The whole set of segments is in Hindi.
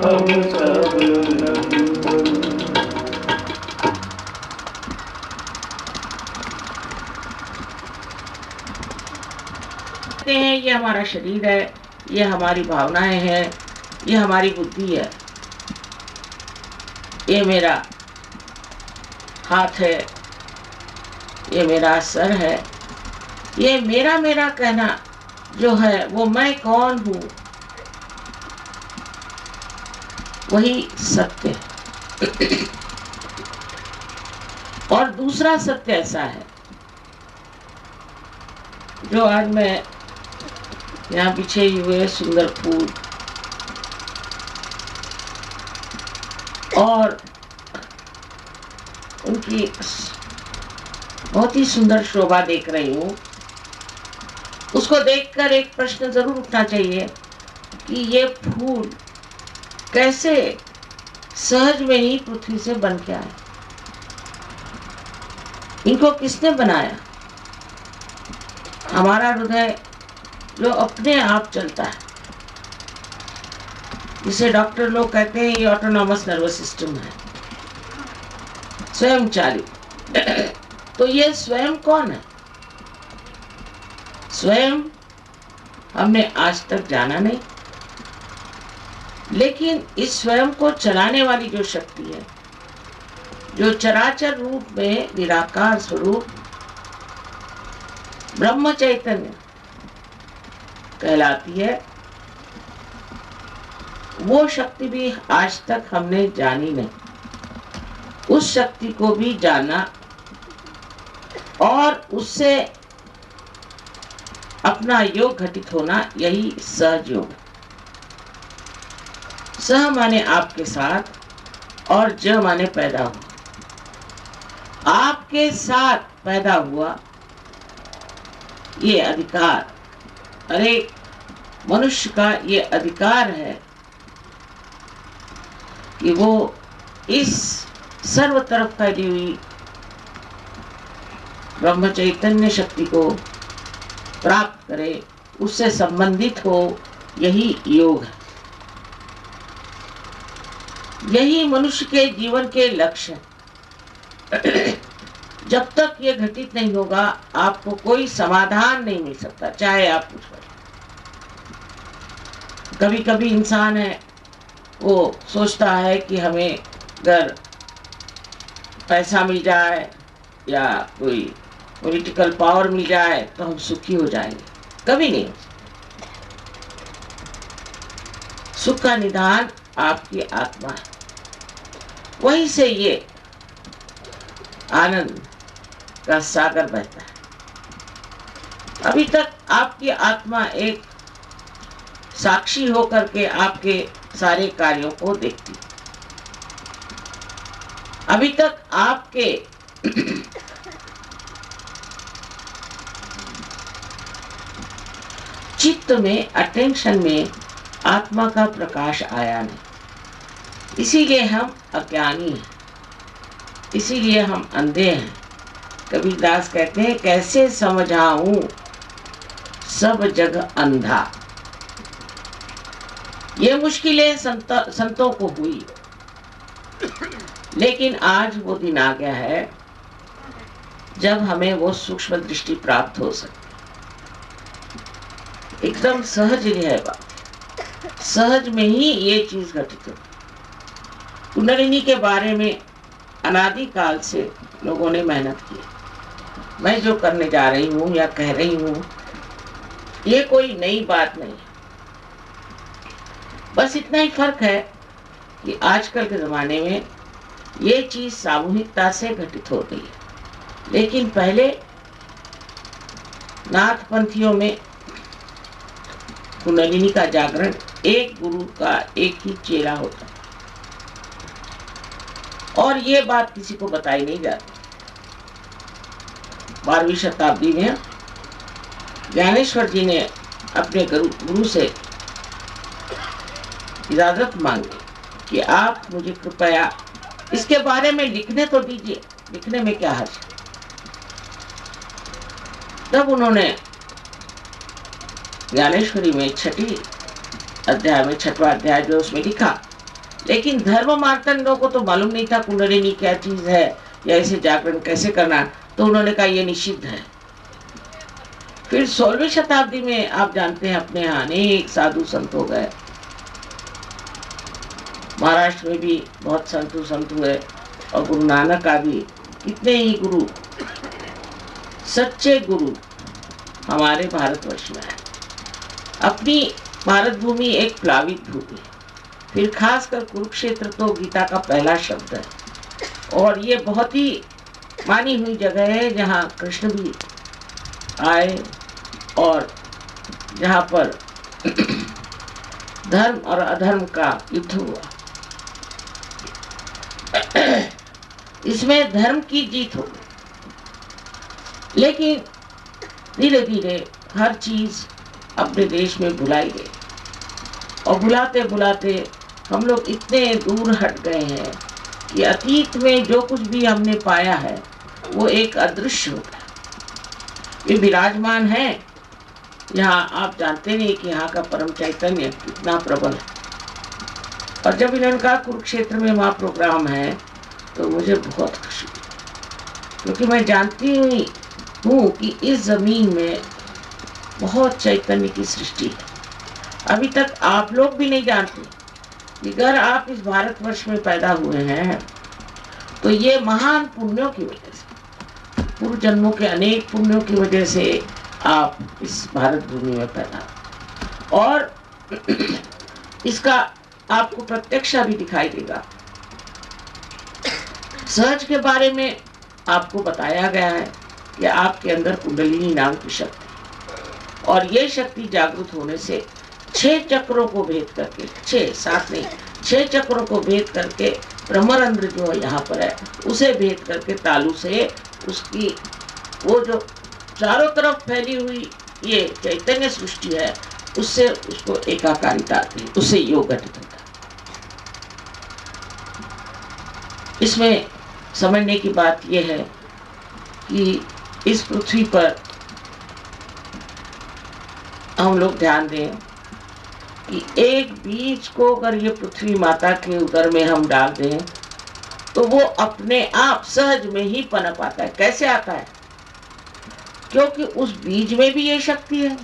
हम सब अनंत। हैं ये हमारा शरीर है, ये हमारी भावनाएं हैं, ये हमारी बुद्धि है, ये मेरा हाथ है, ये मेरा सर है। ये मेरा मेरा कहना जो है वो मैं कौन हूं, वही सत्य है। और दूसरा सत्य ऐसा है जो आज मैं यहाँ बिछे हुए सुंदर फूल और उनकी बहुत ही सुंदर शोभा देख रही हूँ, उसको देखकर एक प्रश्न जरूर उठना चाहिए कि ये फूल कैसे सहज में ही पृथ्वी से बन के आए, इनको किसने बनाया। हमारा हृदय जो अपने आप चलता है, जिसे डॉक्टर लोग कहते हैं ये ऑटोनॉमस नर्वस सिस्टम है, स्वयं चालित। तो ये स्वयं कौन है? स्वयं हमने आज तक जाना नहीं, लेकिन इस स्वयं को चलाने वाली जो शक्ति है, जो चराचर रूप में निराकार स्वरूप ब्रह्म चैतन्य कहलाती है, वो शक्ति भी आज तक हमने जानी नहीं। उस शक्ति को भी जाना और उससे अपना योग घटित होना, यही सहज योग है। सह माने आपके साथ और ज माने पैदा हुआ। आपके साथ पैदा हुआ ये अधिकार, अरे मनुष्य का ये अधिकार है कि वो इस सर्व तरफ फैली हुई ब्रह्म चैतन्य शक्ति को प्राप्त करे, उससे संबंधित हो, यही योग है। यही मनुष्य के जीवन के लक्ष्य है। जब तक ये घटित नहीं होगा आपको कोई समाधान नहीं मिल सकता, चाहे आप कुछ करें। कभी कभी इंसान है वो सोचता है कि हमें अगर पैसा मिल जाए या कोई पॉलिटिकल पावर मिल जाए तो हम सुखी हो जाएंगे। कभी नहीं। सुख का निदान आपकी आत्मा है, वहीं से ये आनंद का सागर बहता है। अभी तक आपकी आत्मा एक साक्षी होकर के आपके सारे कार्यों को देखती। अभी तक आपके चित्त में, अटेंशन में आत्मा का प्रकाश आया नहीं, इसीलिए हम अज्ञानी हैं, इसीलिए हम अंधे हैं। कबीरदास कहते हैं कैसे समझाऊं सब जग अंधा। ये मुश्किलें संतों को हुई, लेकिन आज वो दिन आ गया है जब हमें वो सूक्ष्म दृष्टि प्राप्त हो सके। एकदम सहज है बात, सहज में ही ये चीज घटित हो। कुंडलिनी के बारे में अनादि काल से लोगों ने मेहनत की। मैं जो करने जा रही हूँ या कह रही हूँ ये कोई नई बात नहीं, बस इतना ही फर्क है कि आजकल के जमाने में ये चीज सामूहिकता से घटित हो गई है। लेकिन पहले नाथ पंथियों में कुंडलिनी का जागरण एक गुरु का एक ही चेला होता, और ये बात किसी को बताई नहीं जाती। 12वीं शताब्दी में ज्ञानेश्वर जी ने अपने गुरु से इजाजत मांगी कि आप मुझे कृपया इसके बारे में लिखने तो दीजिए, लिखने में क्या हर्ज। तब उन्होंने ज्ञानेश्वरी में 6वीं अध्याय में 6वां अध्याय जो उसमें लिखा लेकिन धर्म मार्तंडों को तो मालूम नहीं था कुंडलिनी क्या चीज है या इसे जागरण कैसे करना, तो उन्होंने कहा ये निषिद्ध है। फिर 16वीं शताब्दी में आप जानते हैं अपने यहाँ अनेक साधु संत हो गए। महाराष्ट्र में भी बहुत संत हुए और गुरु नानक आदि कितने ही गुरु, सच्चे गुरु हमारे भारतवर्ष में है। अपनी भारत भूमि एक प्लावित भूमि है। फिर खासकर कुरुक्षेत्र तो गीता का पहला शब्द है और ये बहुत ही मानी हुई जगह है जहाँ कृष्ण भी आए और जहाँ पर धर्म और अधर्म का युद्ध हुआ। इसमें धर्म की जीत हो गई, लेकिन धीरे धीरे हर चीज अपने देश में भुलाई गई और बुलाते बुलाते हम लोग इतने दूर हट गए हैं कि अतीत में जो कुछ भी हमने पाया है वो एक अदृश्य हो गया। ये विराजमान है यहाँ, आप जानते नहीं कि यहाँ का परम चैतन्य कितना प्रबल है। और जब इन्होंने कहा कुरुक्षेत्र में वहाँ प्रोग्राम है तो मुझे बहुत खुशी हुई, क्योंकि मैं जानती हूँ कि इस जमीन में बहुत चैतन्य की सृष्टि है। अभी तक आप लोग भी नहीं जानते कि अगर आप इस भारतवर्ष में पैदा हुए हैं तो ये महान पुण्यों की वजह से, पूर्व जन्मों के अनेक पुण्यों की वजह से आप इस भारत भूमि में पैदा, और इसका आपको प्रत्यक्ष भी दिखाई देगा। सहज के बारे में आपको बताया गया है कि आपके अंदर कुंडलिनी नाम की शक्ति, और ये शक्ति जागृत होने से 6 चक्रों को भेद करके, 6 7 नहीं 6 चक्रों को भेद करके ब्रह्मरंध्र जो यहाँ पर है उसे भेद करके तालु से उसकी वो जो चारों तरफ फैली हुई ये चैतन्य सृष्टि है उससे उसको एकाकारिता आती है, उससे योग घटित होता है। इसमें समझने की बात यह है कि इस पृथ्वी पर हम लोग ध्यान दें कि एक बीज को अगर ये पृथ्वी माता के उदर में हम डाल दें तो वो अपने आप सहज में ही पनप आता है। कैसे आता है? क्योंकि उस बीज में भी ये शक्ति है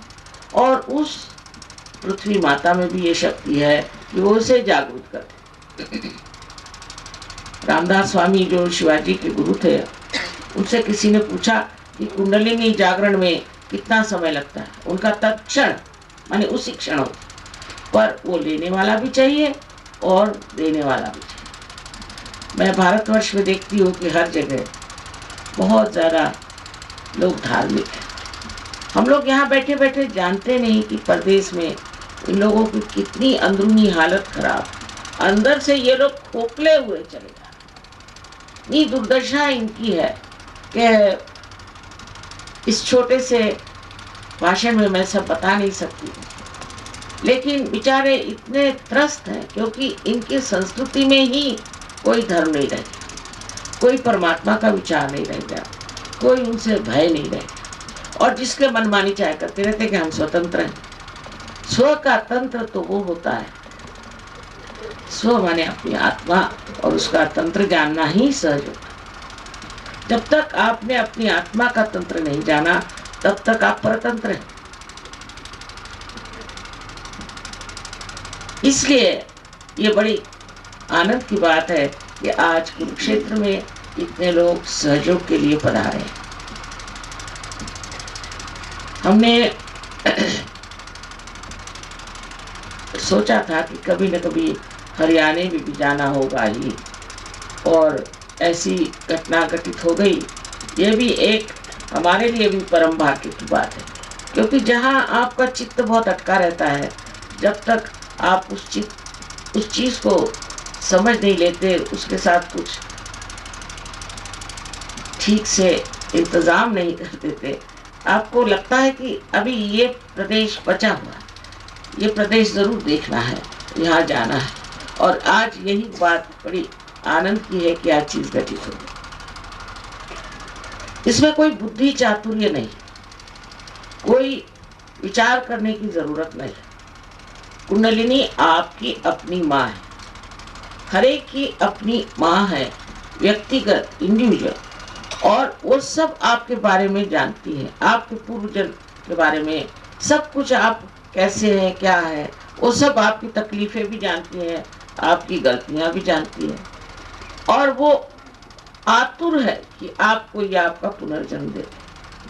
और उस पृथ्वी माता में भी ये शक्ति है कि वो उसे जागृत करे। रामदास स्वामी जो शिवाजी के गुरु थे, उनसे किसी ने पूछा कि कुंडलिनी जागरण में कितना समय लगता है। उनका तत्क्षण माने उसी क्षण होता, पर वो लेने वाला भी चाहिए और देने वाला भी चाहिए। मैं भारतवर्ष में देखती हूँ कि हर जगह बहुत ज़्यादा लोग धार्मिक हैं। हम लोग यहाँ बैठे बैठे जानते नहीं कि परदेश में इन लोगों की कितनी अंदरूनी हालत खराब, अंदर से ये लोग खोखले हुए चले जा रहे। ये दुर्दशा इनकी है कि इस छोटे से भाषण में मैं सब बता नहीं सकती, लेकिन बेचारे इतने त्रस्त हैं क्योंकि इनकी संस्कृति में ही कोई धर्म नहीं रह गया, कोई परमात्मा का विचार नहीं रह गया, कोई उनसे भय नहीं रह गया, और जिसके मनमानी चाहे करते रहते कि हम स्वतंत्र हैं। स्व का तंत्र तो वो होता है, स्व माने अपनी आत्मा, और उसका तंत्र जानना ही सहज होता है। जब तक आपने अपनी आत्मा का तंत्र नहीं जाना तब तक आप परतंत्र हैं। इसलिए ये बड़ी आनंद की बात है कि आज कुरुक्षेत्र में इतने लोग सहयोग के लिए पधारे हैं। हमने सोचा था कि कभी न कभी हरियाणा में भी जाना होगा ही, और ऐसी घटना घटित हो गई। ये भी एक हमारे लिए भी परम भाग्य की बात है, क्योंकि जहाँ आपका चित्त बहुत अटका रहता है, जब तक आप उस चीज़ को समझ नहीं लेते, उसके साथ कुछ ठीक से इंतज़ाम नहीं कर देते, आपको लगता है कि अभी ये प्रदेश बचा हुआ है, ये प्रदेश ज़रूर देखना है, यहाँ जाना है। और आज यही बात बड़ी आनंद की है कि आज चीज़ घटित हो गई। इसमें कोई बुद्धि चातुर्य नहीं, कोई विचार करने की जरूरत नहीं। कुंडलिनी आपकी अपनी माँ है, हर एक की अपनी माँ है, व्यक्तिगत, इंडिविजुअल, और वो सब आपके बारे में जानती है, आपके पूर्वजन के बारे में सब कुछ, आप कैसे हैं, क्या है, वो सब आपकी तकलीफें भी जानती है, आपकी गलतियां भी जानती है, और वो आतुर है कि आपको या आपका पुनर्जन्म दे।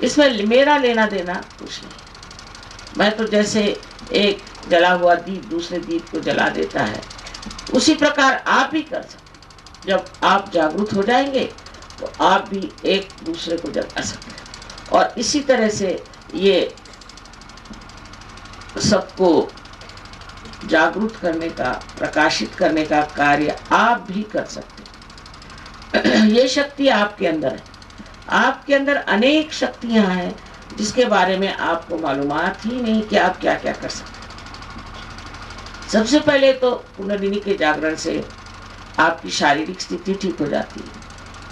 इसमें मेरा लेना देना कुछ नहीं। मैं तो जैसे एक जला हुआ दीप दूसरे दीप को जला देता है, उसी प्रकार आप भी कर सकते। जब आप जागरूक हो जाएंगे तो आप भी एक दूसरे को जगा सकते हैं, और इसी तरह से ये सबको जागरूक करने का, प्रकाशित करने का कार्य आप भी कर सकते हैं। ये शक्ति आपके अंदर है। आपके अंदर अनेक शक्तियां हैं जिसके बारे में आपको मालूमात ही नहीं कि आप क्या क्या कर सकते हैं। सबसे पहले तो कुंडलिनी के जागरण से आपकी शारीरिक स्थिति ठीक हो जाती है।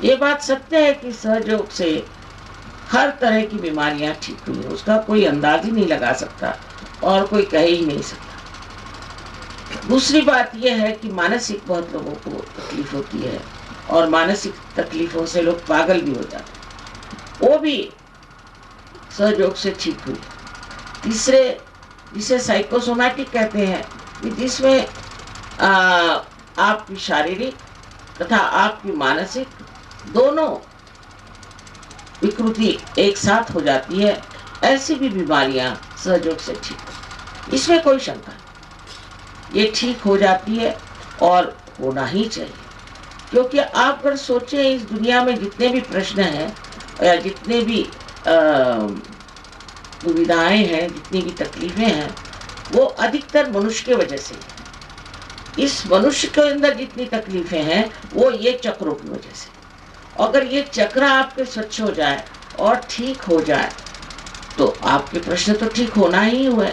ये बात सत्य है कि सहयोग से हर तरह की बीमारियां ठीक हुई है, उसका कोई अंदाज ही नहीं लगा सकता और कोई कह ही नहीं सकता। दूसरी बात यह है कि मानसिक बहुत लोगों को तकलीफ होती है, और मानसिक तकलीफों से लोग पागल भी हो जाते हैं, वो भी सहयोग से ठीक हुई। तीसरे, जिसे साइकोसोमैटिक कहते हैं, कि जिसमें आपकी शारीरिक तथा आपकी मानसिक दोनों विकृति एक साथ हो जाती है, ऐसी भी बीमारियां सहयोग से ठीक। इसमें कोई शंका नहीं, ये ठीक हो जाती है और होना ही चाहिए। क्योंकि आप अगर सोचें, इस दुनिया में जितने भी प्रश्न हैं या जितने भी दुविधाएं हैं, जितनी भी तकलीफें हैं, वो अधिकतर मनुष्य के वजह से है। इस मनुष्य के अंदर जितनी तकलीफें हैं वो ये चक्रों की वजह से। अगर ये चक्र आपके स्वच्छ हो जाए और ठीक हो जाए तो आपके प्रश्न तो ठीक होना ही हुआ।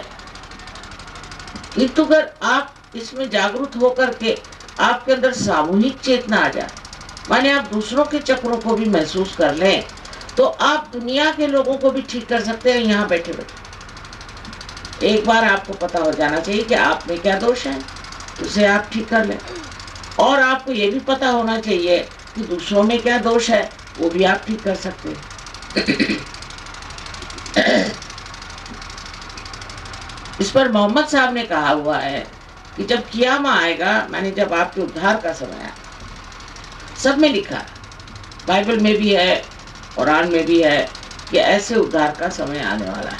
किंतु अगर आप इसमें जागरूक होकर के आपके अंदर सामूहिक चेतना आ जाए, माने आप दूसरों के चक्रों को भी महसूस कर लें, तो आप दुनिया के लोगों को भी ठीक कर सकते हैं यहाँ बैठे बैठे। एक बार आपको पता हो जाना चाहिए कि आप में क्या दोष है, उसे आप ठीक कर लें, और आपको ये भी पता होना चाहिए कि दूसरों में क्या दोष है, वो भी आप ठीक कर सकते हैं। इस पर मोहम्मद साहब ने कहा हुआ है कि जब कियामा आएगा, माने जब आपके उद्धार का समय आएगा, सब में लिखा है, बाइबल में भी है, कुरान में भी है, कि ऐसे उद्धार का समय आने वाला है,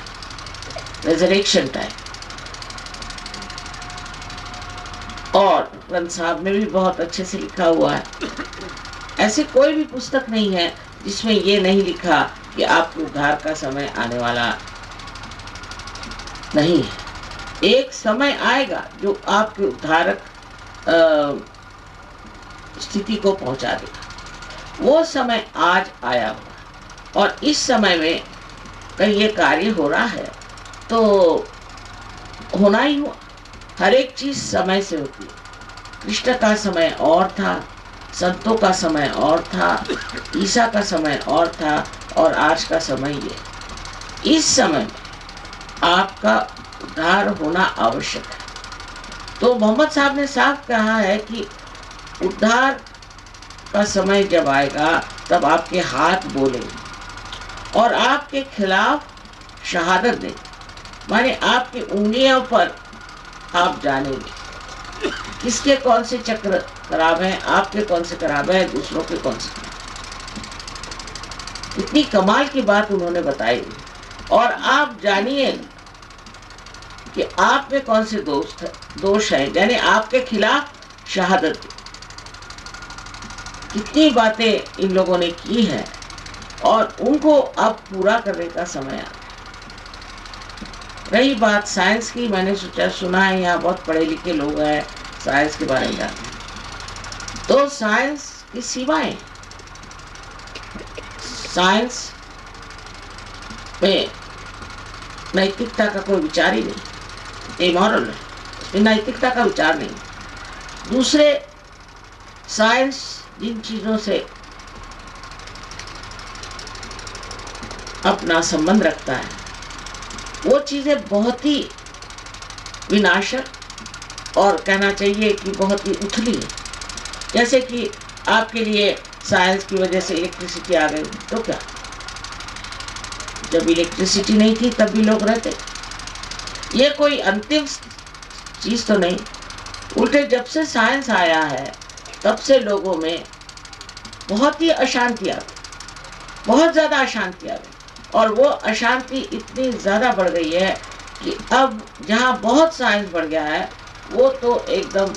रेजरेक्शन टाइम। और ग्रंथ साहब में भी बहुत अच्छे से लिखा हुआ है। ऐसे कोई भी पुस्तक नहीं है जिसमें ये नहीं लिखा कि आपके उद्धार का समय आने वाला नहीं है। एक समय आएगा जो आपके उद्धारक स्थिति को पहुंचा देगा। वो समय आज आया हुआ, और इस समय में कहीं ये कार्य हो रहा है तो होना ही हुआ। हर एक चीज समय से होती है। कृष्ण का समय और था, संतों का समय और था, ईसा का समय और था, और आज का समय ये। इस समय में आपका उद्धार होना आवश्यक है। तो मोहम्मद साहब ने साफ कहा है कि उद्धार का समय जब आएगा तब आपके हाथ बोलेंगे और आपके खिलाफ शहादत देंगे, माने आपकी उंगलियों पर आप जानेंगे किसके कौन से चक्र खराब हैं, आपके कौन से खराब हैं, दूसरों के कौन से। इतनी कमाल की बात उन्होंने बताई, और आप जानिए कि आप में कौन से दोष हैं, यानी आपके खिलाफ शहादत। कितनी बातें इन लोगों ने की हैं और उनको अब पूरा करने का समय आ। रही बात साइंस की, मैंने सोचा सुना है यहाँ बहुत पढ़े लिखे लोग हैं, साइंस के बारे में जानते हैं। तो साइंस की सीमाएं, साइंस में नैतिकता का कोई विचार ही नहीं, इमोरल है, इसमें नैतिकता का विचार नहीं। दूसरे, साइंस जिन चीजों से अपना संबंध रखता है वो चीजें बहुत ही विनाशक और कहना चाहिए कि बहुत ही उथली है। जैसे कि आपके लिए साइंस की वजह से इलेक्ट्रिसिटी आ गई, तो क्या? जब इलेक्ट्रिसिटी नहीं थी तब भी लोग रहते। ये कोई अंतिम चीज तो नहीं, उल्टे जब से साइंस आया है तब से लोगों में बहुत ही अशांति आ गई, बहुत ज्यादा अशांति आ गई। और वो अशांति इतनी ज्यादा बढ़ गई है कि अब जहाँ बहुत साइंस बढ़ गया है वो तो एकदम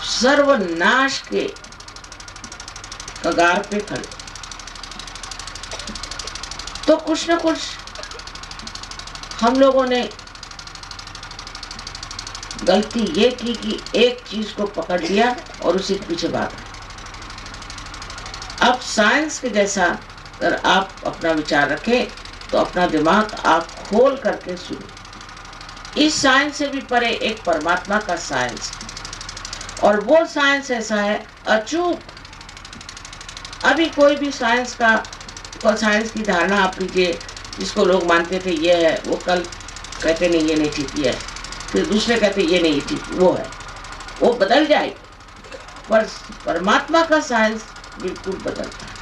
सर्वनाश के कगार पे खड़े। तो कुछ न कुछ हम लोगों ने गलती ये की कि एक चीज को पकड़ लिया और उसी के पीछे भागा। अब साइंस के जैसा अगर आप अपना विचार रखें तो अपना दिमाग आप खोल करके सुनिए। इस साइंस से भी परे एक परमात्मा का साइंस, और वो साइंस ऐसा है अचूक। अभी कोई भी साइंस साइंस की धारणा आप लीजिए, जिसको लोग मानते थे ये है, वो कल कहते नहीं ये नहीं ठीक, ये है, फिर दूसरे कहते ये नहीं ठीक, वो है, वो बदल जाए। पर परमात्मा का साइंस बिल्कुल बदलता है।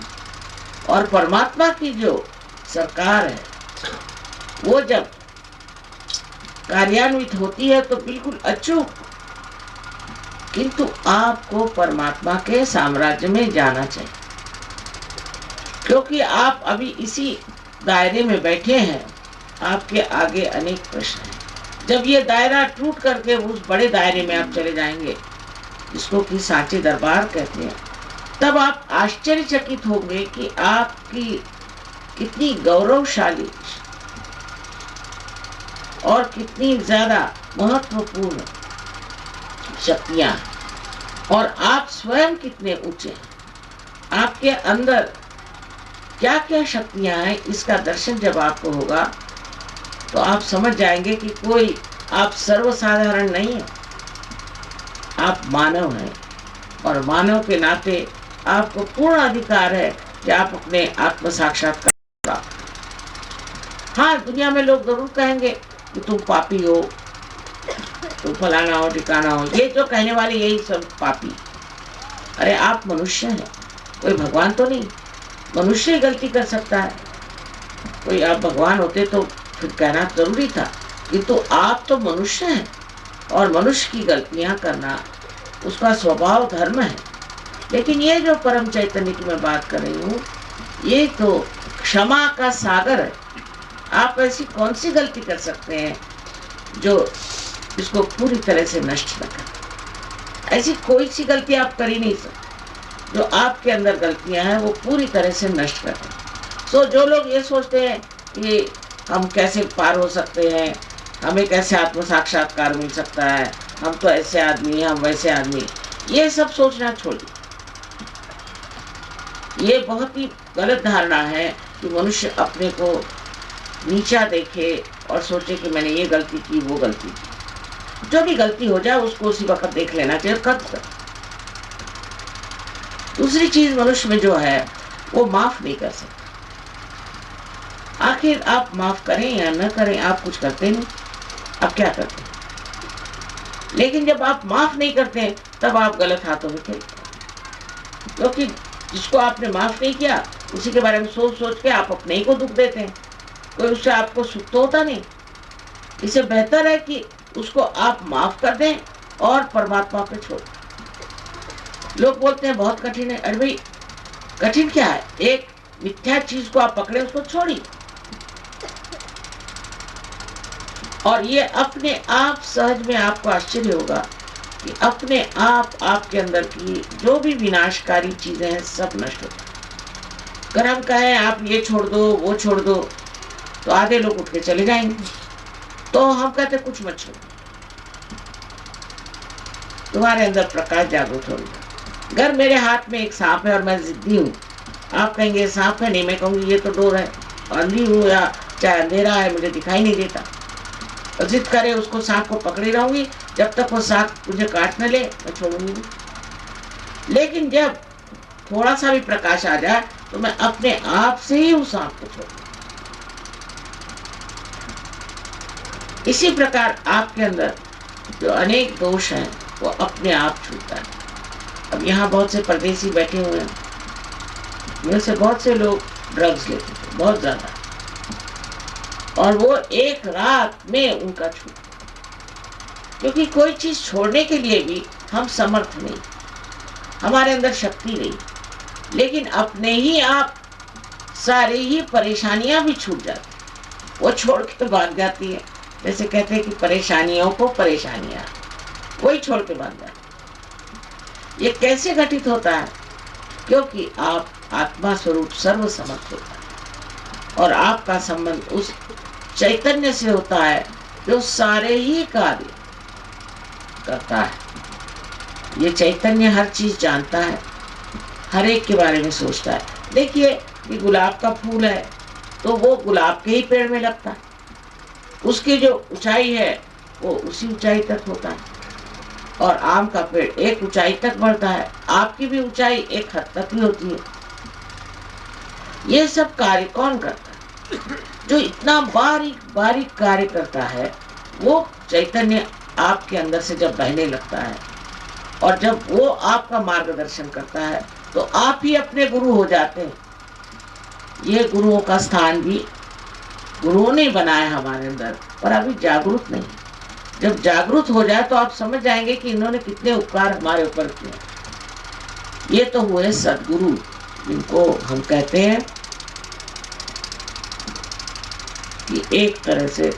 और परमात्मा की जो सरकार है वो जब कार्यान्वित होती है तो बिल्कुल अचूक। किंतु आपको परमात्मा के साम्राज्य में जाना चाहिए, क्योंकि आप अभी इसी दायरे में बैठे हैं। आपके आगे अनेक प्रश्न हैं। जब ये दायरा टूट करके उस बड़े दायरे में आप चले जाएंगे, जिसको कि सांचे दरबार कहते हैं, तब आप आश्चर्यचकित होंगे कि आपकी कितनी गौरवशाली और कितनी ज्यादा महत्वपूर्ण शक्तियां, और आप स्वयं कितने ऊंचे हैं। आपके अंदर क्या क्या शक्तियां हैं, इसका दर्शन जब आपको होगा तो आप समझ जाएंगे कि कोई आप सर्वसाधारण नहीं है, आप मानव हैं। और मानव के नाते आपको पूर्ण अधिकार है कि आप अपने आत्म साक्षात्कार प्राप्त। हाँ, दुनिया में लोग जरूर कहेंगे कि तुम पापी हो, तुम फलाना हो ठिकाना हो, ये जो कहने वाले यही सब पापी। अरे आप मनुष्य हैं, कोई भगवान तो नहीं। मनुष्य ही गलती कर सकता है, कोई आप भगवान होते तो फिर कहना जरूरी था। किंतु आप तो मनुष्य हैं, और मनुष्य की गलतियां करना उसका स्वभाव धर्म है। लेकिन ये जो परम चैतन्य की मैं बात कर रही हूँ, ये तो क्षमा का सागर है। आप ऐसी कौन सी गलती कर सकते हैं जो इसको पूरी तरह से नष्ट न करे? ऐसी कोई सी गलती आप कर ही नहीं सकते। जो आपके अंदर गलतियां हैं वो पूरी तरह से नष्ट कर दें। सो जो लोग ये सोचते हैं कि हम कैसे पार हो सकते हैं, हमें कैसे आत्म साक्षात्कार मिल सकता है, हम तो ऐसे आदमी हैं, हम वैसे आदमी, ये सब सोचना छोड़िए। ये बहुत ही गलत धारणा है कि मनुष्य अपने को नीचा देखे और सोचे कि मैंने ये गलती की, वो गलती की। जो भी गलती हो जाए उसको उसी वक्त देख लेना चाहिए, खत्म कर। दूसरी चीज मनुष्य में जो है वो माफ नहीं कर सकता। आखिर आप माफ करें या न करें, आप कुछ करते नहीं, आप क्या करते हैं? लेकिन जब आप माफ नहीं करते तब आप गलत हाथों में खेलते हैं, क्योंकि जिसको आपने माफ नहीं किया उसी के बारे में सोच सोच के आप अपने ही को दुख देते हैं। कोई उससे आपको सुख तो होता नहीं। इससे बेहतर है कि उसको आप माफ कर दें और परमात्मा पे छोड़। लोग बोलते हैं बहुत कठिन है। अरे भाई, कठिन क्या है? एक मिथ्या चीज को आप पकड़े, उसको छोड़िए, और ये अपने आप सहज में आपको आश्चर्य होगा कि अपने आप आपके अंदर की जो भी विनाशकारी चीजें हैं सब नष्ट हो जाए। अगर हम कहें आप ये छोड़ दो, वो छोड़ दो, तो आधे लोग उठ के चले जाएंगे। तो हम कहते कुछ मत छोड़ो, तुम्हारे अंदर प्रकाश जागृत होगा। अगर मेरे हाथ में एक सांप है और मैं जिद्दी हूँ, आप कहेंगे सांप है, नहीं, मैं कहूंगी ये तो डोर है, अंधी हूँ या चाहे अंधेरा है, मुझे दिखाई नहीं देता। और जिद करे उसको, सांप को पकड़ी रहूंगी जब तक वो सांप मुझे काट न ले, मैं छोड़ूंगी नहीं। लेकिन जब थोड़ा सा भी प्रकाश आ जाए तो मैं अपने आप से ही उस सांप को छोड़ूंगी। इसी प्रकार आपके अंदर जो अनेक दोष हैं वो अपने आप छूटता है। अब यहाँ बहुत से परदेसी बैठे हुए हैं, में से बहुत से लोग ड्रग्स लेते थे, बहुत ज्यादा, और वो एक रात में उनका छूट, क्योंकि कोई चीज छोड़ने के लिए भी हम समर्थ नहीं, हमारे अंदर शक्ति नहीं, लेकिन अपने ही आप सारी ही परेशानियां भी छूट जाती, वो छोड़ के भाग जाती है। जैसे कहते हैं कि परेशानियों को परेशानियां वही छोड़ के भाग जाती। ये कैसे घटित होता है? क्योंकि आप आत्मा स्वरूप सर्व समर्थ होता है और आपका संबंध उस चैतन्य से होता है जो सारे ही कार्य करता है। ये चैतन्य हर चीज जानता है, हर एक के बारे में सोचता है। देखिए ये गुलाब का फूल है तो वो गुलाब के ही पेड़ में लगता है, उसकी जो ऊंचाई है वो उसी ऊंचाई तक होता है, और आम का पेड़ एक ऊंचाई तक बढ़ता है, आपकी भी ऊंचाई एक हद तक ही होती है। ये सब कार्य कौन करता है? जो इतना बारीक बारीक कार्य करता है वो चैतन्य आपके अंदर से जब बहने लगता है और जब वो आपका मार्गदर्शन करता है तो आप ही अपने गुरु हो जाते हैं। ये गुरुओं का स्थान भी गुरुओं ने बनाया हमारे अंदर, पर अभी जागरूक नहीं। जब जागरूक हो जाए तो आप समझ जाएंगे कि इन्होंने कितने उपकार हमारे ऊपर किए। ये तो हुए सदगुरु, जिनको हम कहते हैं कि एक तरह से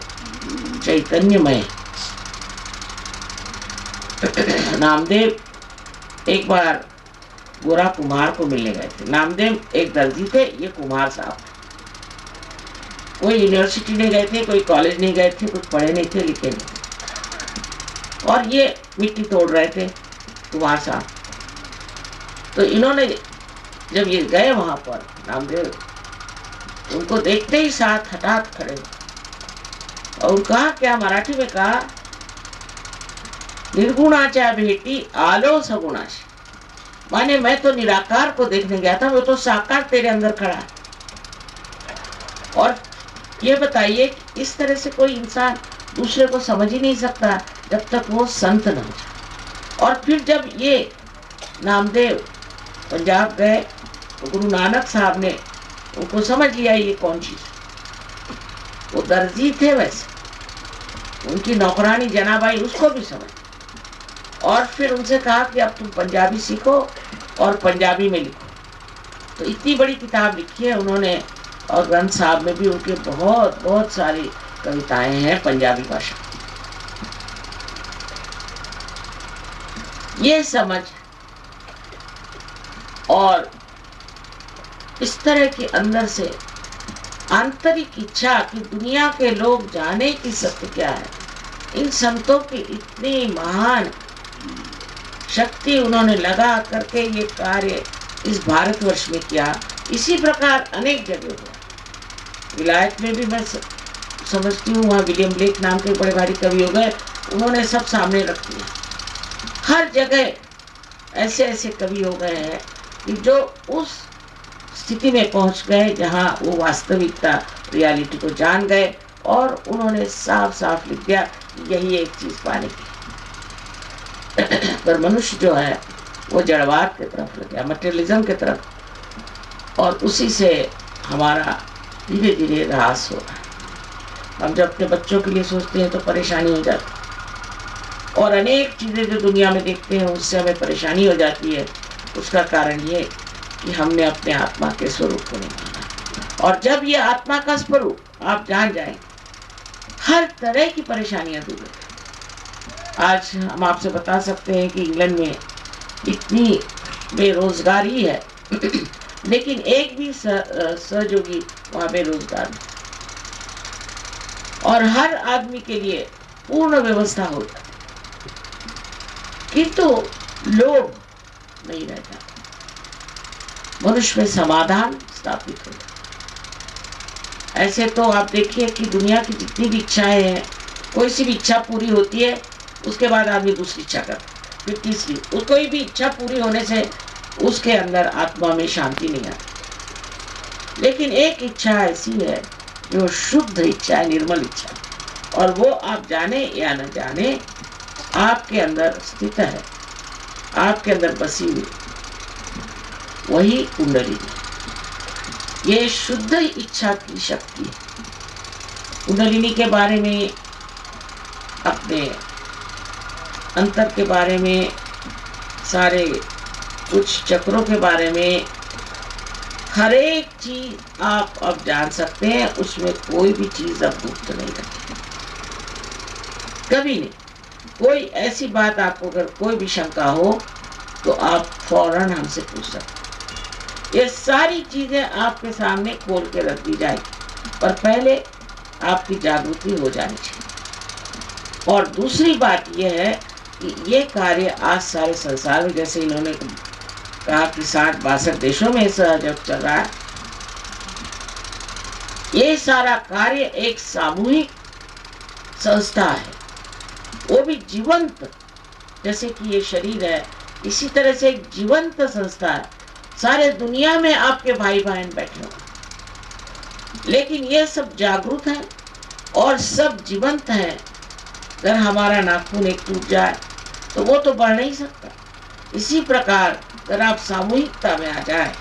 चैतन्यमय। नामदेव एक बार गोरा कुम्हार को मिलने गए थे। नामदेव एक दर्जी थे, ये कुम्हार साहब। कोई यूनिवर्सिटी नहीं गए थे, कोई कॉलेज नहीं गए थे, कुछ पढ़े नहीं थे, लिखे नहीं थे, और ये मिट्टी तोड़ रहे थे कुम्हार साहब। तो इन्होंने जब ये गए वहां पर, नामदेव उनको देखते ही साथ हठात खड़े और कहा, क्या मराठी में कहा, निर्गुणाचा भेटी आलो सगुणाशी। माने मैं तो निराकार को देखने गया था, वो तो साकार तेरे अंदर खड़ा है। और ये बताइए कि इस तरह से कोई इंसान दूसरे को समझ ही नहीं सकता जब तक वो संत न हो जाए। और फिर जब ये नामदेव पंजाब गए तो गुरु नानक साहब ने उनको समझ लिया ये कौन चीज। वो दर्जी थे वैसे, उनकी नौकरानी जनाबाई उसको भी समझ, और फिर उनसे कहा कि अब तुम पंजाबी सीखो और पंजाबी में लिखो। तो इतनी बड़ी किताब लिखी है उन्होंने, और ग्रंथ साहब में भी उनके बहुत बहुत सारी कविताएं हैं पंजाबी भाषा। ये समझ और इस तरह के अंदर से आंतरिक इच्छा कि दुनिया के लोग जाने की सत्य क्या है, इन संतों की इतनी महान शक्ति उन्होंने लगा करके ये कार्य इस भारतवर्ष में किया। इसी प्रकार अनेक जगह हुआ। विलायत में भी मैं समझती हूँ, वहाँ विलियम ब्लेक नाम के बड़े भारी कवि हो गए, उन्होंने सब सामने रख दिया। हर जगह ऐसे ऐसे कवि हो गए हैं कि जो उस स्थिति में पहुंच गए जहाँ वो वास्तविकता रियलिटी को जान गए, और उन्होंने साफ साफ लिख दिया कि यही एक चीज पाने की। पर मनुष्य जो है वो जड़वाद की तरफ लग गया, मटेरियलिज्म की तरफ, और उसी से हमारा धीरे धीरे ह्रास हो रहा है। हम जब अपने बच्चों के लिए सोचते हैं तो परेशानी हो जाती है, और अनेक चीजें जो दुनिया में देखते हैं उससे हमें परेशानी हो जाती है। उसका कारण ये कि हमने अपने आत्मा के स्वरूप को नहीं माना, और जब ये आत्मा का स्वरूप आप जान जाए, हर तरह की परेशानियां दूर हो। आज हम आपसे बता सकते हैं कि इंग्लैंड में इतनी बेरोजगारी है लेकिन एक भी सहयोगी वहां बेरोजगार नहीं, और हर आदमी के लिए पूर्ण व्यवस्था होता है, किंतु लोभ नहीं रहता। मनुष्य में समाधान स्थापित हो जाता। ऐसे तो आप देखिए कि दुनिया की जितनी भी इच्छाएं हैं, कोई सी भी इच्छा पूरी होती है उसके बाद आदमी दूसरी इच्छा करता है, फिर तीसरी। कोई भी इच्छा पूरी होने से उसके अंदर आत्मा में शांति नहीं आती। लेकिन एक इच्छा ऐसी है जो शुद्ध इच्छा है, निर्मल इच्छा, और वो आप जाने या न जाने आपके अंदर स्थित है। आपके अंदर बसी हुई वही कुंडलिनी, ये शुद्ध इच्छा की शक्ति है। कुंडलिनी के बारे में, अपने अंतर के बारे में, सारे कुछ चक्रों के बारे में हर एक चीज आप अब जान सकते हैं। उसमें कोई भी चीज अब गुप्त नहीं रखी, कभी नहीं। कोई ऐसी बात आपको अगर कोई भी शंका हो तो आप फौरन हमसे पूछ सकते। ये सारी चीजें आपके सामने खोल के रख दी जाएगी, पर पहले आपकी जागृति हो जानी चाहिए। और दूसरी बात यह है कि ये कार्य आज सारे संसार में, जैसे इन्होंने कहा कि 60-62 देशों में सहयोग चल रहा है, ये सारा कार्य एक सामूहिक संस्था है, वो भी जीवंत। जैसे कि ये शरीर है, इसी तरह से एक जीवंत संस्था है। सारे दुनिया में आपके भाई बहन बैठे हो, लेकिन ये सब जागरूक हैं और सब जीवंत हैं। अगर हमारा नाखून एक टूट जाए तो वो तो बढ़ नहीं सकता। इसी प्रकार अगर आप सामूहिकता में आ जाए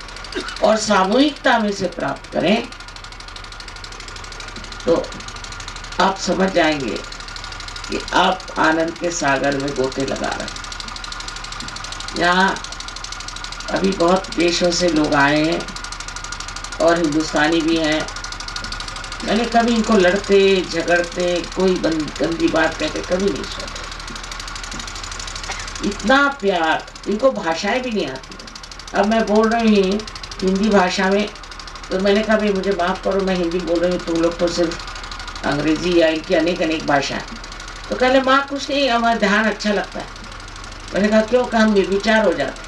और सामूहिकता में से प्राप्त करें तो आप समझ जाएंगे कि आप आनंद के सागर में गोते लगा रहे हैं। यहाँ अभी बहुत देशों से लोग आए हैं और हिंदुस्तानी भी हैं। मैंने कभी इनको लड़ते झगड़ते कोई गंदी बात कहते कभी नहीं सुना। इतना प्यार, इनको भाषाएं भी नहीं आती। अब मैं बोल रही हूँ हिंदी भाषा में, तो मैंने कहा भाई मुझे माफ़ करो, मैं हिंदी बोल रही हूँ, तुम लोग तो सिर्फ अंग्रेजी या इनकी अनेक अनेक भाषाएं। तो कहले माँ कुछ नहीं, हमारा ध्यान अच्छा लगता है। मैंने कहा क्यों? कहा हम निर्विचार हो जाते।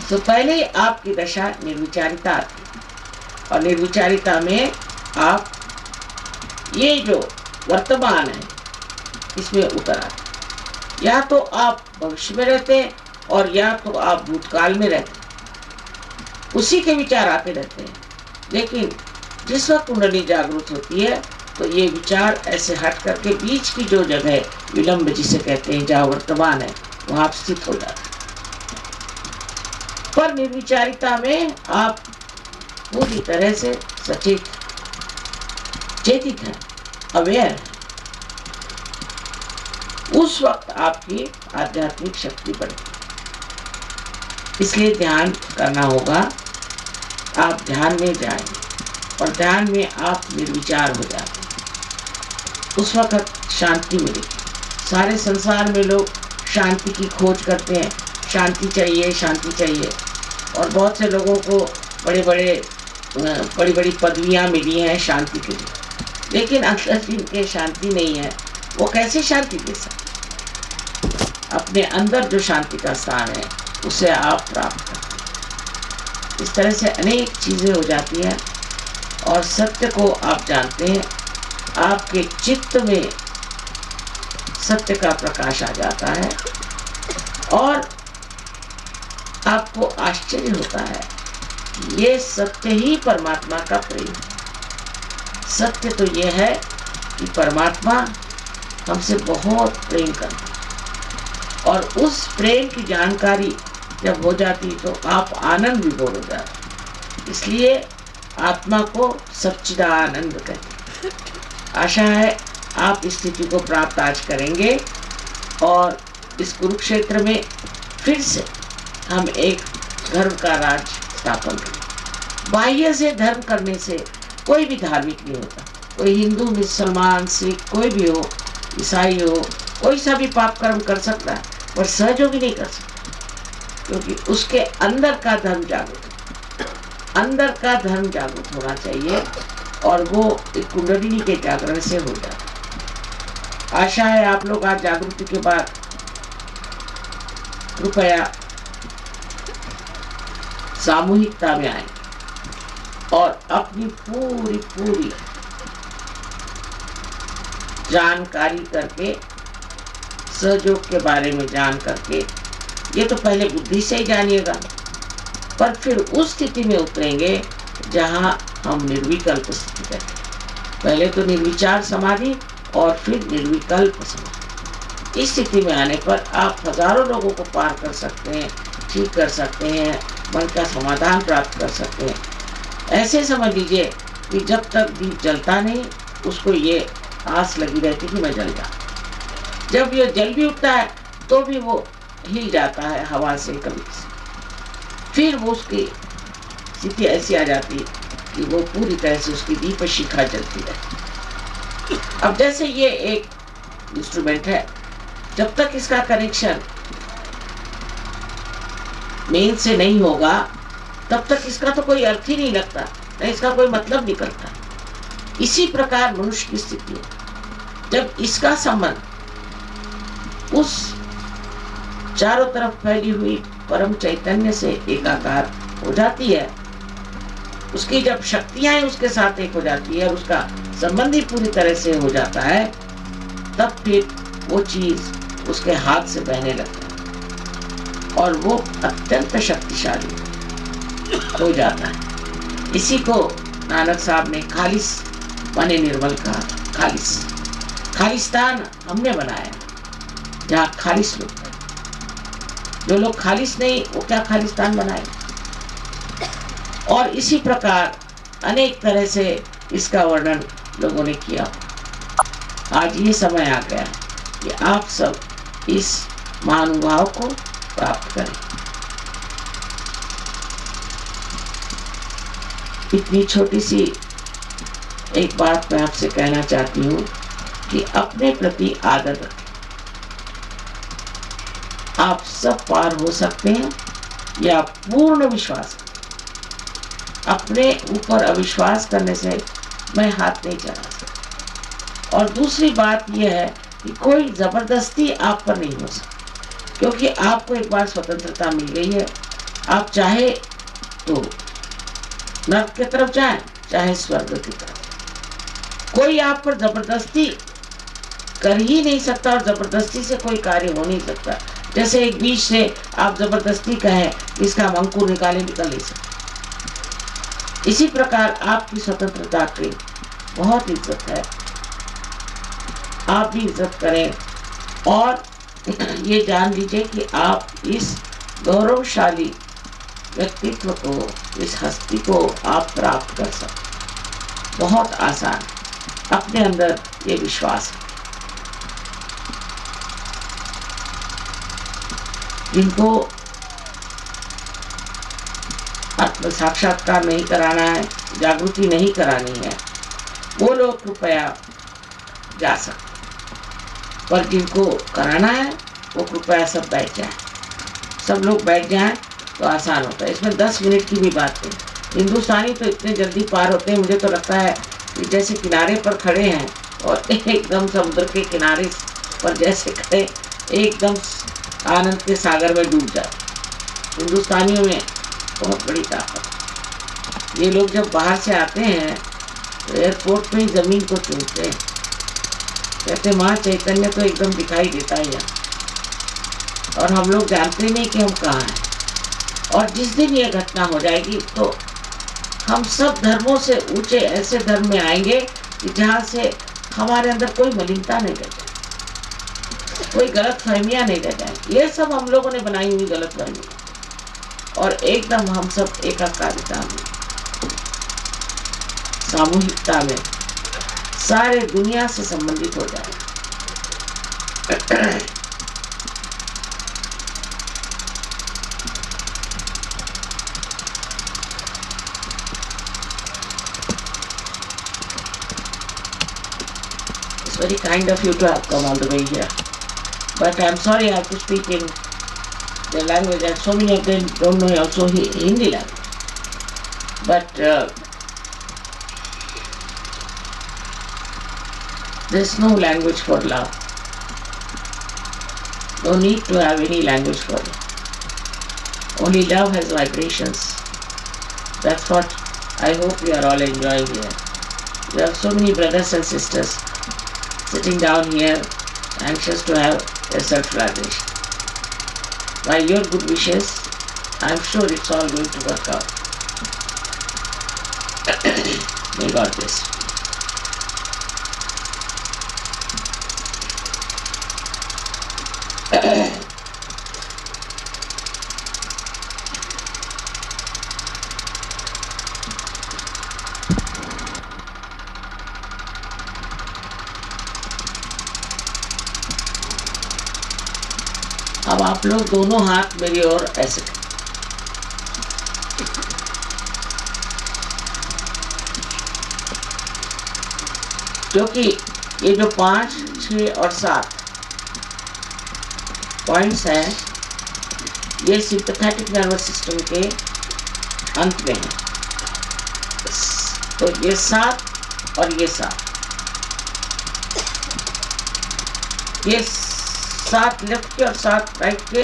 तो पहले आपकी दशा निर्विचारिता आती, और निर्विचारिता में आप ये जो वर्तमान है इसमें उतर आते। या तो आप भविष्य में रहते हैं और या तो आप भूतकाल में रहते हैं, उसी के विचार आते रहते हैं। लेकिन जिस वक्त कुंडली जागृत होती है तो ये विचार ऐसे हट करके बीच की जो जगह विलंब जिसे कहते हैं, जहाँ वर्तमान है, वहां आप स्थित हो जाते हैं। पर निर्विचारिता में आप पूरी तरह से सचेत चेतित हैं, अवेयर हैं। उस वक्त आपकी आध्यात्मिक शक्ति बढ़ती। इसलिए ध्यान करना होगा। आप ध्यान में जाएंगे और ध्यान में आप निर्विचार हो जाते हैं। उस वक्त शांति मिलेगी। सारे संसार में लोग शांति की खोज करते हैं, शांति चाहिए, शांति चाहिए। और बहुत से लोगों को बड़ी बड़ी पदवियां मिली हैं शांति के लिए, लेकिन अंदर जिनके शांति नहीं है वो कैसे शांति दे सकते? अपने अंदर जो शांति का स्थान है उसे आप प्राप्त करते। इस तरह से अनेक चीजें हो जाती हैं और सत्य को आप जानते हैं। आपके चित्त में सत्य का प्रकाश आ जाता है और आपको आश्चर्य होता है, ये सत्य ही परमात्मा का प्रेम। सत्य तो ये है कि परमात्मा हमसे बहुत प्रेम करता है, और उस प्रेम की जानकारी जब हो जाती तो आप आनंद विभोर हो जाते। इसलिए आत्मा को सच्चिदानंद कहते हैं। आशा है आप इस स्थिति को प्राप्त आज करेंगे और इस कुरुक्षेत्र में फिर से हम एक धर्म का राज स्थापन करें। बाह्य से धर्म करने से कोई भी धार्मिक नहीं होता। कोई हिंदू, मुसलमान, सिख, कोई भी हो, ईसाई हो, कोई सा भी पाप कर्म कर सकता है, पर सहयोगी नहीं कर सकता, क्योंकि उसके अंदर का धर्म जागृत, अंदर का धर्म जागृत होना चाहिए, और वो एक कुंडलिनी के जागरण से हो जाता है। आशा है आप लोग आज जागृति के बाद कृपया सामूहिकता में आए और अपनी पूरी जानकारी करके, सहयोग के बारे में जान करके, ये तो पहले बुद्धि से ही जानिएगा, पर फिर उस स्थिति में उतरेंगे जहां हम निर्विकल्प स्थिति करते। पहले तो निर्विचार समाधि और फिर निर्विकल्प समाधि, इस स्थिति में आने पर आप हजारों लोगों को पार कर सकते हैं, ठीक कर सकते हैं, मन का समाधान प्राप्त कर सकते हैं। ऐसे समझ लीजिए कि जब तक दीप जलता नहीं, उसको ये आस लगी रहती कि मैं जल जाऊं। जब ये जल भी उठता है तो भी वो हिल जाता है हवा से कभी से। फिर वो उसकी स्थिति ऐसी आ जाती कि वो पूरी तरह से उसकी दीप शिखा जलती रहती। अब जैसे ये एक इंस्ट्रूमेंट है, जब तक इसका कनेक्शन मेन से नहीं होगा तब तक इसका तो कोई अर्थ ही नहीं लगता, नहीं इसका कोई मतलब निकलता। इसी प्रकार मनुष्य की स्थिति है। जब इसका संबंध उस चारों तरफ फैली हुई परम चैतन्य से एकाकार हो जाती है, उसकी जब शक्तियां उसके साथ एक हो जाती है और उसका संबंध ही पूरी तरह से हो जाता है, तब फिर वो चीज उसके हाथ से बहने लगता है और वो अत्यंत शक्तिशाली हो जाता है। इसी को नानक साहब ने खालिस माने निर्मल कहा। खालिस, खालिस्तान हमने बनाया जहाँ खालिस लोग हैं। जो लोग खालिस नहीं, वो क्या खालिस्तान बनाए। और इसी प्रकार अनेक तरह से इसका वर्णन लोगों ने किया। आज ये समय आ गया कि आप सब इस महानुभाव को प्राप्त करें। इतनी छोटी सी एक बात मैं आपसे कहना चाहती हूँ कि अपने प्रति आदर रखें। आप सब पार हो सकते हैं, या पूर्ण विश्वास। अपने ऊपर अविश्वास करने से मैं हाथ नहीं चला सकता। और दूसरी बात यह है कि कोई जबरदस्ती आप पर नहीं हो सकती, क्योंकि आपको एक बार स्वतंत्रता मिल गई है। आप चाहे तो नर्क की तरफ जाएं, चाहे स्वर्ग की तरफ। कोई आप पर जबरदस्ती कर ही नहीं सकता और जबरदस्ती से कोई कार्य हो नहीं सकता। जैसे एक बीज से आप जबरदस्ती कहें इसका अंकुर निकाले, निकल नहीं सकता। इसी प्रकार आपकी स्वतंत्रता की बहुत इज्जत है, आप भी इज्जत करें। और ये जान लीजिए कि आप इस गौरवशाली व्यक्तित्व को, इस हस्ती को आप प्राप्त कर सकते। बहुत आसान, अपने अंदर ये विश्वास है। जिनको आत्म साक्षात्कार नहीं कराना है, जागृति नहीं करानी है, वो लोग कृपया जा सकते। पर जिनको कराना है वो कृपया सब बैठ जाए। सब लोग बैठ जाएं तो आसान होता है। इसमें 10 मिनट की भी बात नहीं। हिंदुस्तानी तो इतने जल्दी पार होते हैं, मुझे तो लगता है कि जैसे किनारे पर खड़े हैं और एकदम समुद्र के किनारे पर जैसे खड़े एकदम आनंद के सागर में डूब जाते। हिंदुस्तानियों में बहुत बड़ी ताकत। ये लोग जब बाहर से आते हैं तो एयरपोर्ट में जमीन को चूमते हैं, कहते माँ चैतन्य तो एकदम दिखाई देता है यहाँ। और हम लोग जानते नहीं कि हम कहाँ हैं। और जिस दिन ये घटना हो जाएगी तो हम सब धर्मों से ऊंचे ऐसे धर्म में आएंगे कि जहाँ से हमारे अंदर कोई मलिनता नहीं रह जाए, कोई गलत फहमियाँ नहीं रह जाए। ये सब हम लोगों ने बनाई हुई गलत फहमियाँ। और एकदम हम सब एकाकारिता में, सामूहिकता में सारे दुनिया से संबंधित हो जाए। It's very kind of you to have come all the way here, but I'm sorry I have to speak in their language, and so many of them don't know also Hindi language. But there's no language for love. No need to have any language for it. Only love has vibrations. That's what I hope you are all enjoying here. You have so many brothers and sisters sitting down here, anxious to have a self-realization. By your good wishes, I'm sure it's all going to work out. May God bless you. अब आप लोग दोनों हाथ मेरी ओर ऐसे, क्योंकि ये जो 5, 6 और 7 पॉइंट्स हैं, ये सिंपैथेटिक नर्वस सिस्टम के अंत में है। तो ये 7 और ये 7, ये 7 लेफ्ट के और 7 राइट के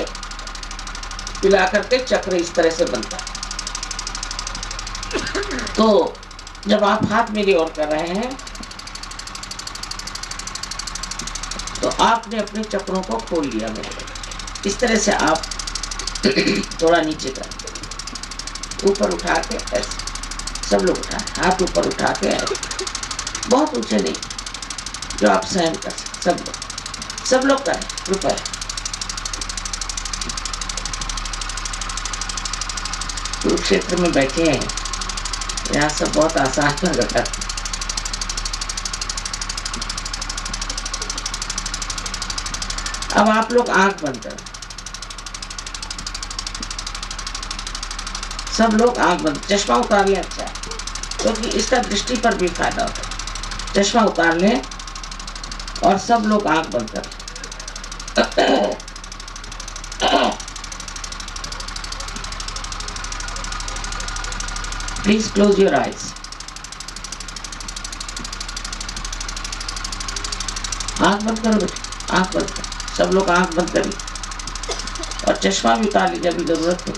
मिलाकर के चक्र इस तरह से बनता है। तो जब आप हाथ मेरी ओर कर रहे हैं तो आपने अपने चक्रों को खोल लिया मेरे। इस तरह से आप थोड़ा नीचे कर, ऊपर उठा के ऐसे, सब लोग उठाए, हाथ ऊपर उठा के ऐसे, बहुत ऊंचे नहीं, जो आप सहन कर सकते, सब लोग करें कृपया। कुरुक्षेत्र में बैठे हैं, यहाँ सब बहुत आसान लग रहा है। अब आप लोग आंख बंद करें, सब लोग आंख बंद, चश्मा उतार लें, अच्छा है, क्योंकि इसका दृष्टि पर भी फायदा होता है। चश्मा उतार लें और सब लोग आंख बंद करें। Please close your eyes. आंख बंद करो बेटे, आंख बंद करो, सब लोग आंख बंद करिए और चश्मा भी उतार लीजिए अभी जरूरत हो।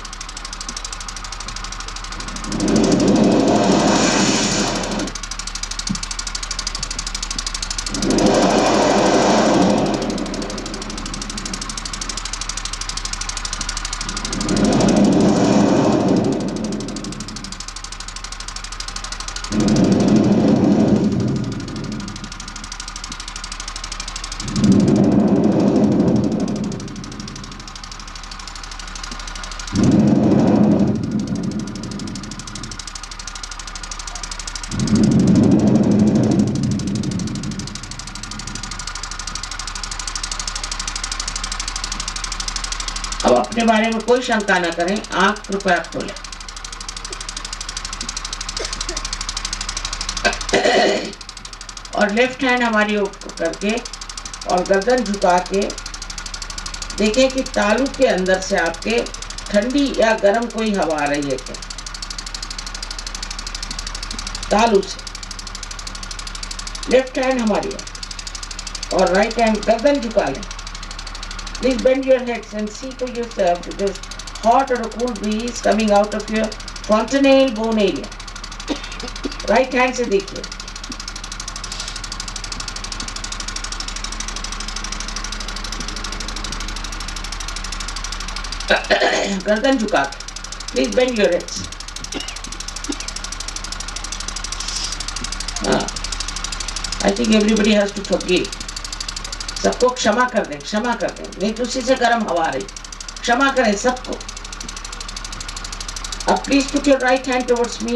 अब अपने बारे में कोई शंका न करें, आंख कृपया खोलें। और लेफ्ट हैंड हमारी ऊपर करके और गर्दन झुका के देखें कि तालू के अंदर से आपके ठंडी या गर्म कोई हवा आ रही है क्या। तालू से लेफ्ट हैंड हमारी है और राइट हैंड, गर्दन झुका लें। Please bend your heads and see for yourself if there's hot or a cool breeze coming out of your fontanelle bone area. Right hand से देखिए। गर्दन झुका के। Please bend your heads. I think everybody has to forgive. सबको क्षमा कर दें, क्षमा कर दें, नहीं तो उसी से गर्म हवा आ रही, क्षमा करें सबको। अब please put your right hand towards me.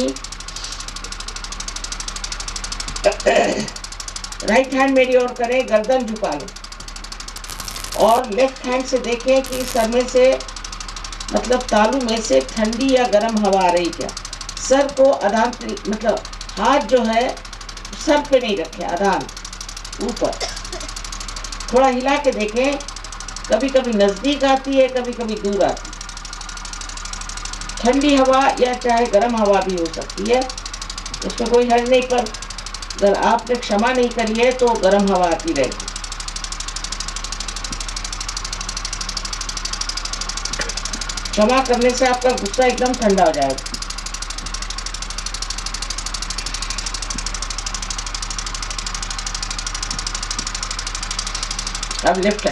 Right hand मेरी ओर करें, गर्दन झुका लें और लेफ्ट हैंड से देखें कि सर में से मतलब तालू में से ठंडी या गर्म हवा आ रही क्या। सर को आदान मतलब हाथ जो है सर पे नहीं रखें, आदान ऊपर, थोड़ा हिला के देखें, कभी कभी नजदीक आती है, कभी कभी दूर आती है। ठंडी हवा या चाहे गर्म हवा भी हो सकती है, उसमें कोई हर्ज नहीं, पर अगर आपने क्षमा नहीं करी है तो गर्म हवा आती रहेगी। क्षमा करने से आपका गुस्सा एकदम ठंडा हो जाएगा। अब लेफ्ट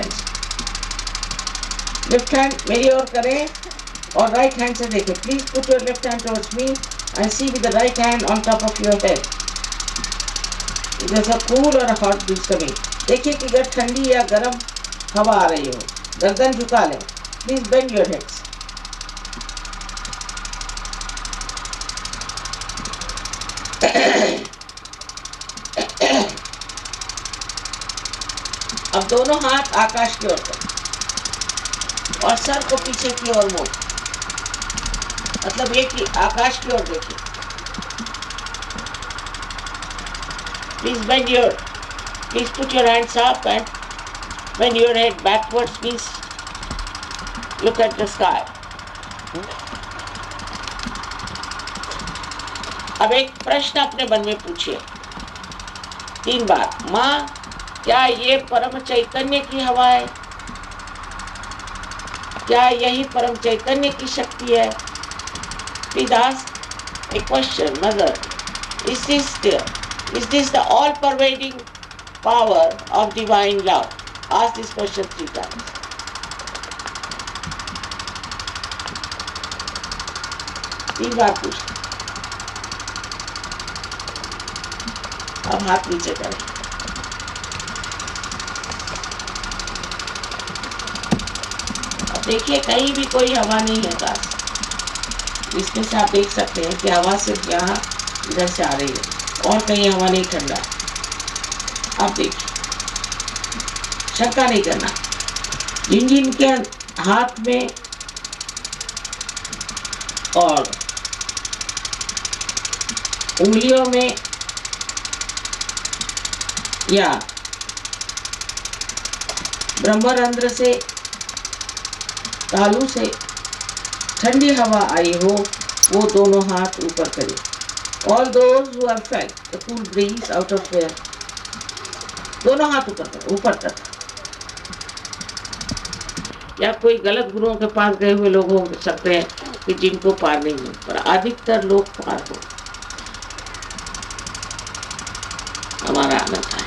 हैंड मेरी ओर करें और राइट हैंड से देखें। Please put your left hand towards me and see with the right hand on top of your head. जैसा कूल और हॉट ब्रीज कमिंग, देखिए कि अगर ठंडी या गर्म हवा आ रही हो, गर्दन झुका लें। Please bend your heads. अब दोनों हाथ आकाश की ओर करें और सर को पीछे की ओर मोड़, मतलब ये कि आकाश की ओर देखिए। Please put your hands up and bend your head backwards. Please look at the sky. अब एक प्रश्न अपने मन में पूछिए 3 बार, माँ क्या ये परम चैतन्य की हवा है? क्या यही परम चैतन्य की शक्ति है? Please ask a question, mother. Is this the all-pervading power of divine love? Ask this question 3 times. तीन बार पूछ। अब हाथ नीचे करें। अब देखिए कहीं भी कोई हवा नहीं है पास, इसमें से आप देख सकते हैं कि हवा सिर्फ यहाँ इधर से आ रही है और कहीं हवा नहीं ठंडा है। आप देखिए, शंका नहीं करना। जिनके हाथ में और उंगलियों में या ब्रह्मरंध्र से, तालू से ठंडी हवा आई हो, वो दोनों हाथ ऊपर करें। All those who have felt the cool breeze out of their, दोनों हाथ ऊपर करें, ऊपर तक। या कोई गलत गुरुओं के पास गए हुए लोग हो सकते हैं कि जिनको पार नहीं हो, पर अधिकतर लोग पार हो। हमारा आनंद है।